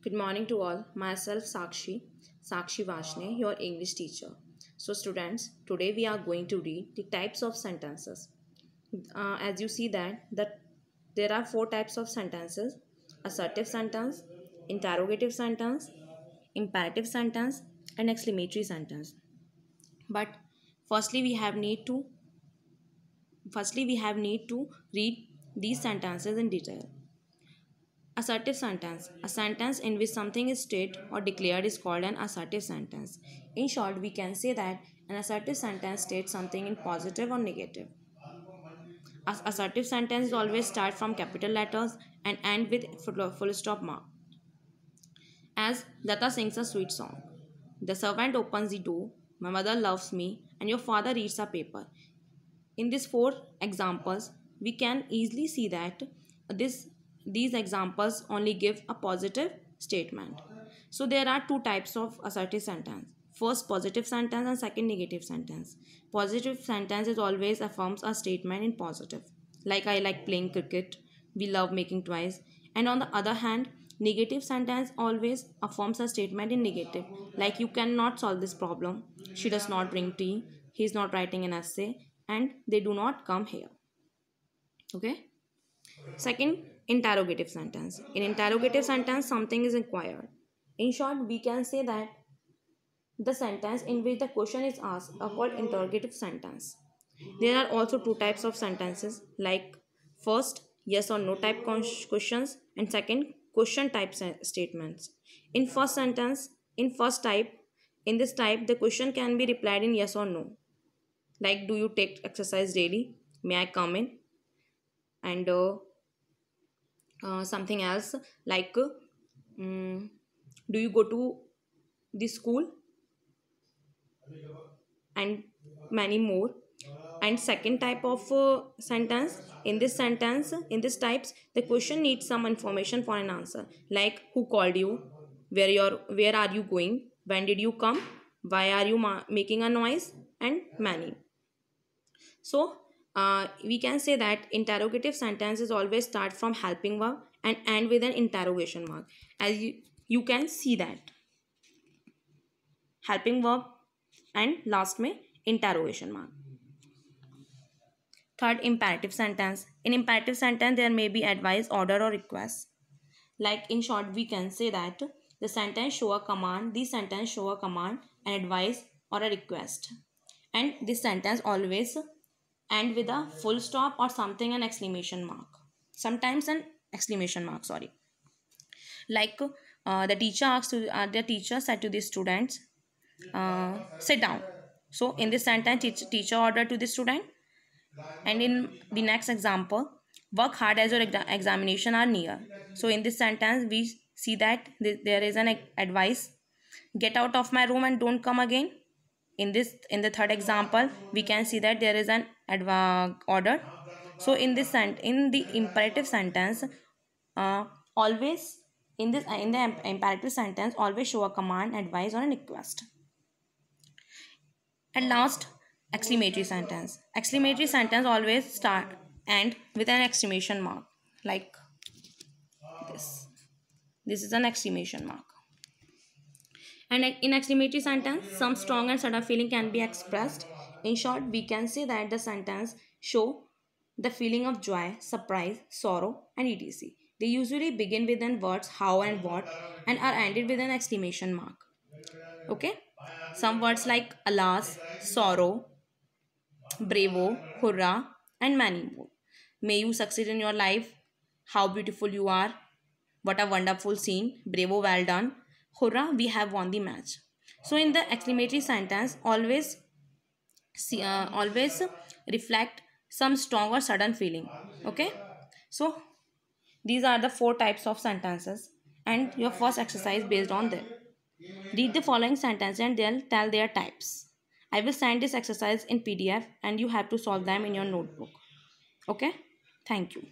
Good morning to all. Myself Sakshi Vashne, your English teacher. So students, today we are going to read the types of sentences. As you see that there are four types of sentences: assertive sentence, interrogative sentence, imperative sentence, and exclamatory sentence. But firstly, we have need to read these sentences in detail. Assertive sentence. A sentence in which something is stated or declared is called an assertive sentence. In short, we can say that an assertive sentence states something in positive or negative. Assertive sentences always start from capital letters and end with full stop mark. As Lata sings a sweet song. The servant opens the door, my mother loves me, and your father reads a paper. In these four examples, we can easily see that these examples only give a positive statement. So there are two types of assertive sentence. First, positive sentence, and second, negative sentence. Positive sentence is always affirms a statement in positive. Like I like playing cricket, we love making toys. And on the other hand, negative sentence always affirms a statement in negative. Like you cannot solve this problem, she does not bring tea, he is not writing an essay, and they do not come here. Okay. Second, interrogative sentence. In interrogative sentence, something is inquired. In short, we can say that the sentence in which the question is asked are called interrogative sentence. There are also two types of sentences, like first, yes or no type questions, and second, question type statements. In first sentence, in this type, the question can be replied in yes or no. Like, do you take exercise daily? May I come in? And something else like, do you go to the school? And many more. And second type of sentence, in this types, the question needs some information for an answer, like who called you, where are you going, when did you come, why are you making a noise, and many. So we can say that interrogative sentences always start from helping verb and end with an interrogation mark. As you can see that helping verb and last में interrogation mark. Third, imperative sentence. In imperative sentence, there may be advice, order, or request. Like in short, we can say that the sentence show a command, the sentence show a command, an advice, or a request. And this sentence always end with a full stop or something, an exclamation mark. Sometimes an exclamation mark, sorry. Like the teacher said to the students, sit down. So in this sentence, teacher ordered to the student. And in the next example, work hard as your examination are near. So in this sentence, we see that there is an advice, get out of my room and don't come again. In the third example, we can see that there is an order. So in the imperative sentence, always in the imperative sentence always show a command, advice, or a request. And last, exclamatory sentence. Exclamatory sentence always end with an exclamation mark, like this. This is an exclamation mark. And in exclamatory sentence, some strong and sudden feeling can be expressed. In short, we can say that the sentence show the feeling of joy, surprise, sorrow, and etc. They usually begin with the words how and what and are ended with an exclamation mark. Okay? Some words like alas, sorrow, bravo, hurrah, and many more. May you succeed in your life. How beautiful you are. What a wonderful scene. Bravo, well done. Hurrah, we have won the match. So in the exclamatory sentence, always reflect some strong or sudden feeling. Okay. So these are the four types of sentences and your first exercise based on them. Read the following sentence and they'll tell their types. I will send this exercise in PDF and you have to solve them in your notebook. Okay. Thank you.